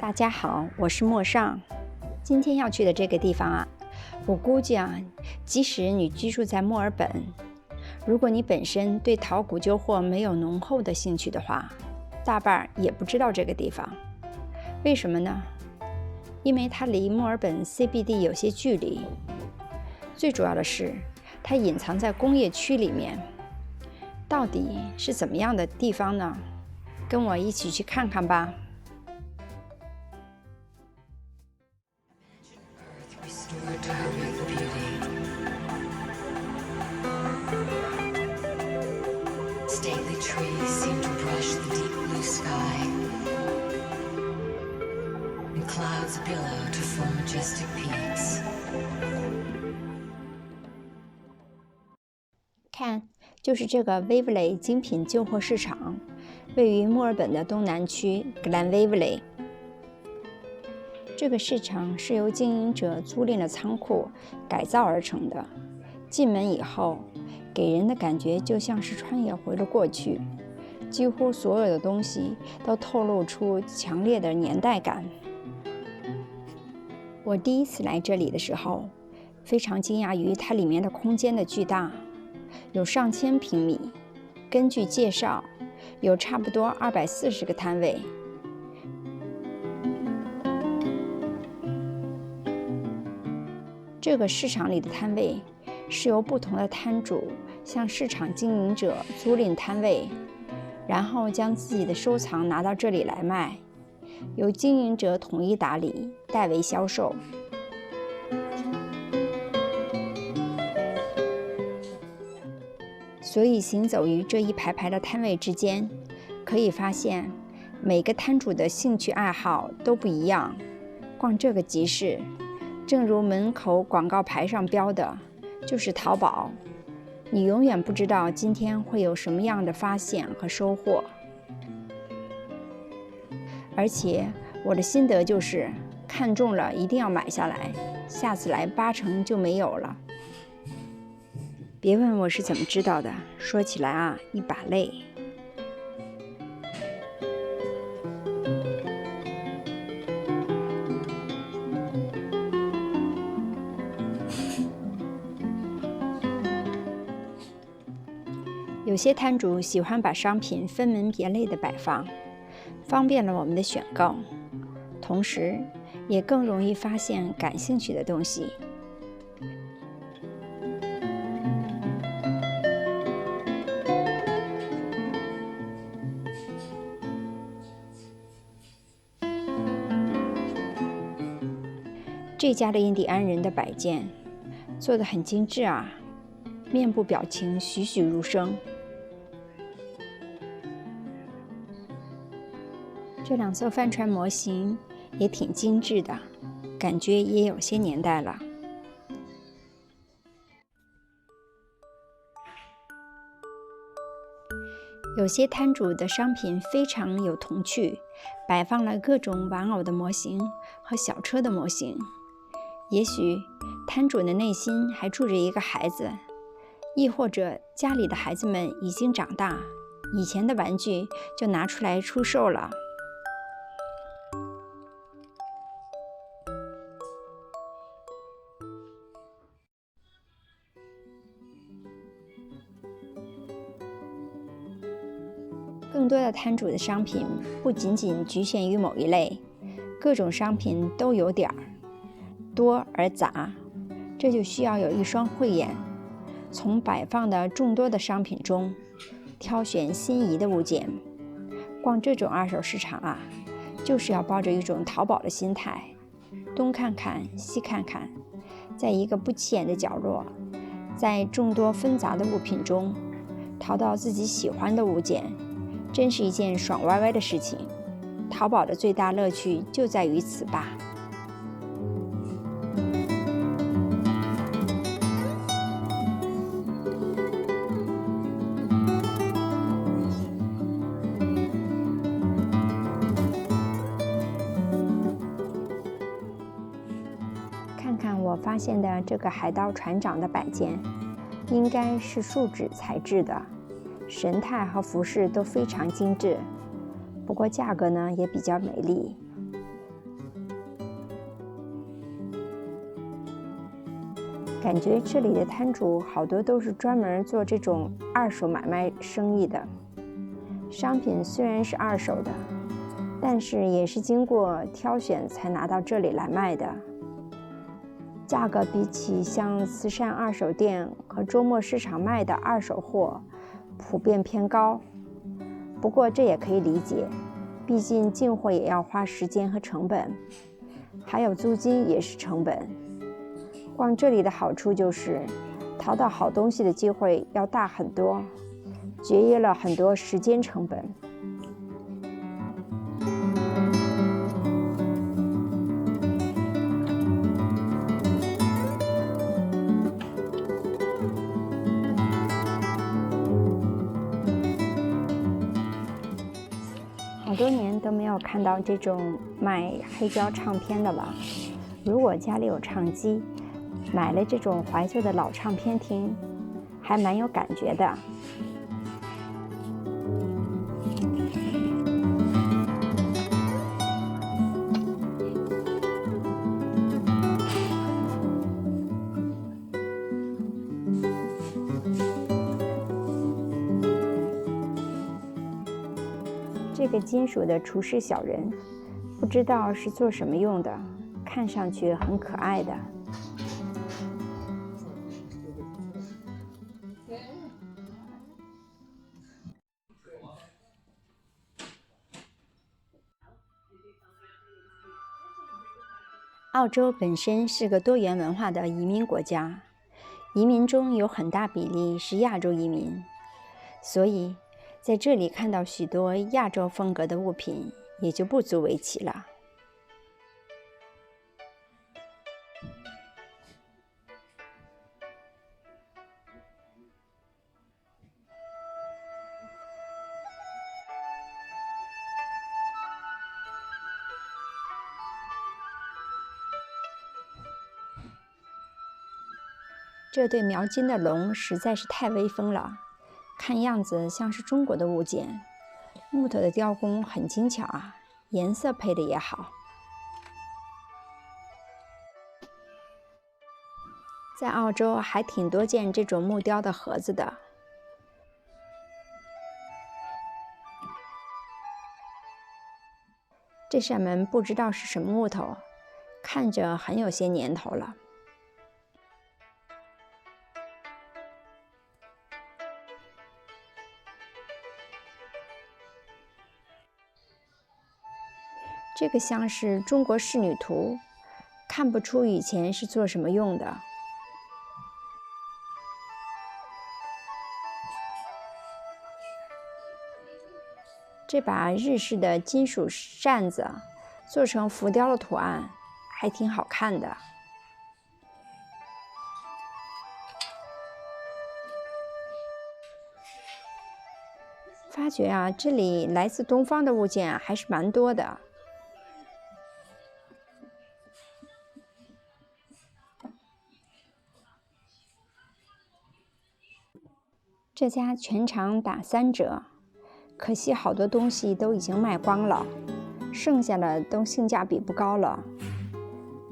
大家好，我是莫尚。今天要去的这个地方啊，我估计啊，即使你居住在墨尔本，如果你本身对淘古旧货没有浓厚的兴趣的话，大半也不知道这个地方。为什么呢？因为它离墨尔本 CBD 有些距离，最主要的是它隐藏在工业区里面。到底是怎么样的地方呢？跟我一起去看看吧。Restored to her youth beauty. Stately trees seem to brush the deep blue sky, and clouds billow to form majestic peaks. 看，就是这个 Waverley 精品旧货市场，位于墨尔本的东南区 Glen Waverley。这个市场是由经营者租赁了仓库改造而成的。进门以后，给人的感觉就像是穿越回了过去，几乎所有的东西都透露出强烈的年代感。我第一次来这里的时候，非常惊讶于它里面的空间的巨大，有上千平米。根据介绍，有差不多240个摊位。这个市场里的摊位是由不同的摊主向市场经营者租赁摊位，然后将自己的收藏拿到这里来卖，由经营者统一打理，代为销售。所以行走于这一排排的摊位之间，可以发现每个摊主的兴趣爱好都不一样。逛这个集市，正如门口广告牌上标的，就是淘宝。你永远不知道今天会有什么样的发现和收获。而且我的心得就是，看中了一定要买下来，下次来8成就没有了。别问我是怎么知道的，说起来啊，一把泪。有些摊主喜欢把商品分门别类的摆放，方便了我们的选购，同时也更容易发现感兴趣的东西。这家的印第安人的摆件做得很精致啊，面部表情栩栩如生。这2艘帆船模型也挺精致的，感觉也有些年代了。有些摊主的商品非常有童趣，摆放了各种玩偶的模型和小车的模型。也许摊主的内心还住着一个孩子，亦或者家里的孩子们已经长大，以前的玩具就拿出来出售了。更多的摊主的商品不仅仅局限于某一类，各种商品都有点儿多而杂，这就需要有一双慧眼，从摆放的众多的商品中挑选心仪的物件。逛这种二手市场啊，就是要抱着一种淘宝的心态，东看看西看看，在一个不起眼的角落，在众多纷杂的物品中淘到自己喜欢的物件，真是一件爽歪歪的事情。淘宝的最大乐趣就在于此吧。看看我发现的这个海盗船长的摆件，应该是树脂材质的，神态和服饰都非常精致，不过价格呢也比较美丽。感觉这里的摊主好多都是专门做这种二手买卖生意的。商品虽然是二手的，但是也是经过挑选才拿到这里来卖的。价格比起像慈善二手店和周末市场卖的二手货，普遍偏高。不过这也可以理解，毕竟进货也要花时间和成本，还有租金也是成本。逛这里的好处就是淘到好东西的机会要大很多，节约了很多时间成本。好多年都没有看到这种卖黑胶唱片的了。如果家里有唱机，买了这种怀旧的老唱片听，还蛮有感觉的。这个金属的厨师小人，不知道是做什么用的，看上去很可爱的。澳洲本身是个多元文化的移民国家，移民中有很大比例是亚洲移民，所以在这里看到许多亚洲风格的物品也就不足为奇了。这对描金的龙实在是太威风了，看样子像是中国的物件，木头的雕工很精巧啊，颜色配的也好。在澳洲还挺多见这种木雕的盒子的。这扇门不知道是什么木头，看着很有些年头了。这个像是中国仕女图，看不出以前是做什么用的。这把日式的金属扇子做成浮雕的图案，还挺好看的。发觉啊，这里来自东方的物件还是蛮多的。这家全场打3折，可惜好多东西都已经卖光了，剩下的都性价比不高了。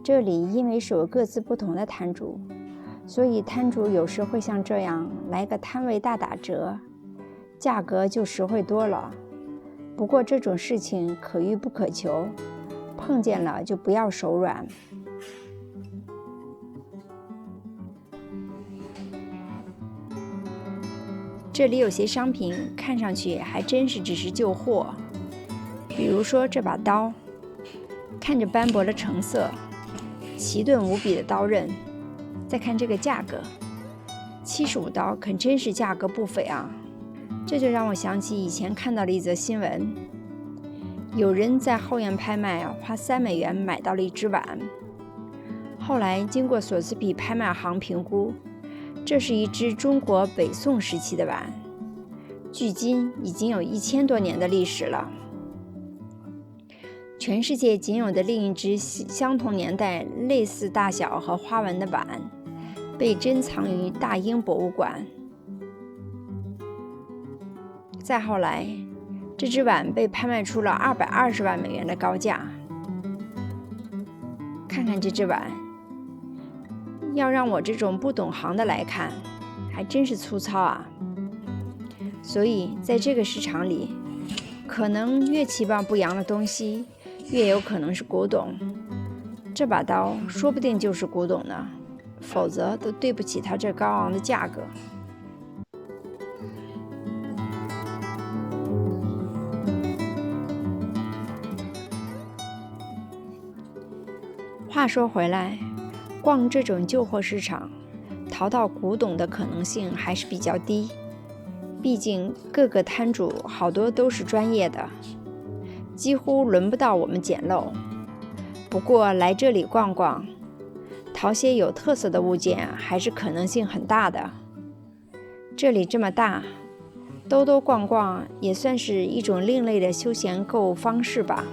这里因为是有各自不同的摊主，所以摊主有时会像这样来个摊位大打折，价格就实惠多了。不过这种事情可遇不可求，碰见了就不要手软。这里有些商品看上去还真是只是旧货，比如说这把刀，看着斑驳的成色，奇钝无比的刀刃。再看这个价格，75刀可真是价格不菲啊！这就让我想起以前看到的一则新闻，有人在后院拍卖花3美元买到了一只碗，后来经过索斯比拍卖行评估，这是一只中国北宋时期的碗，距今已经有1000多年的历史了。全世界仅有的另一只相同年代、类似大小和花纹的碗，被珍藏于大英博物馆。再后来，这只碗被拍卖出了220万美元的高价。看看这只碗，要让我这种不懂行的来看，还真是粗糙啊。所以在这个市场里，可能越气棒不扬的东西，越有可能是古董。这把刀说不定就是古董呢，否则都对不起它这高昂的价格。话说回来，逛这种旧货市场，淘到古董的可能性还是比较低。毕竟各个摊主好多都是专业的，几乎轮不到我们捡漏。不过来这里逛逛，淘些有特色的物件还是可能性很大的。这里这么大，兜兜逛逛也算是一种另类的休闲购物方式吧。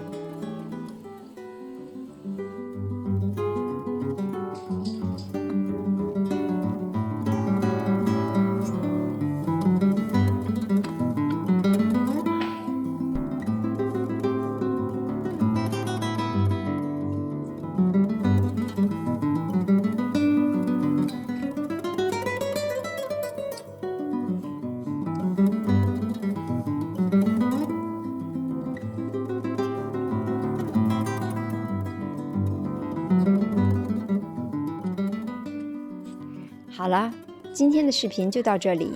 好了，今天的视频就到这里。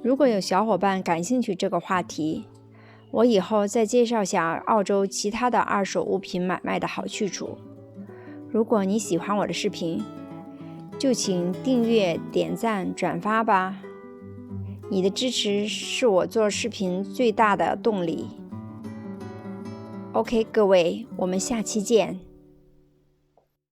如果有小伙伴感兴趣这个话题，我以后再介绍下澳洲其他的二手物品买卖的好去处。如果你喜欢我的视频，就请订阅、点赞、转发吧。你的支持是我做视频最大的动力。OK， 各位，我们下期见。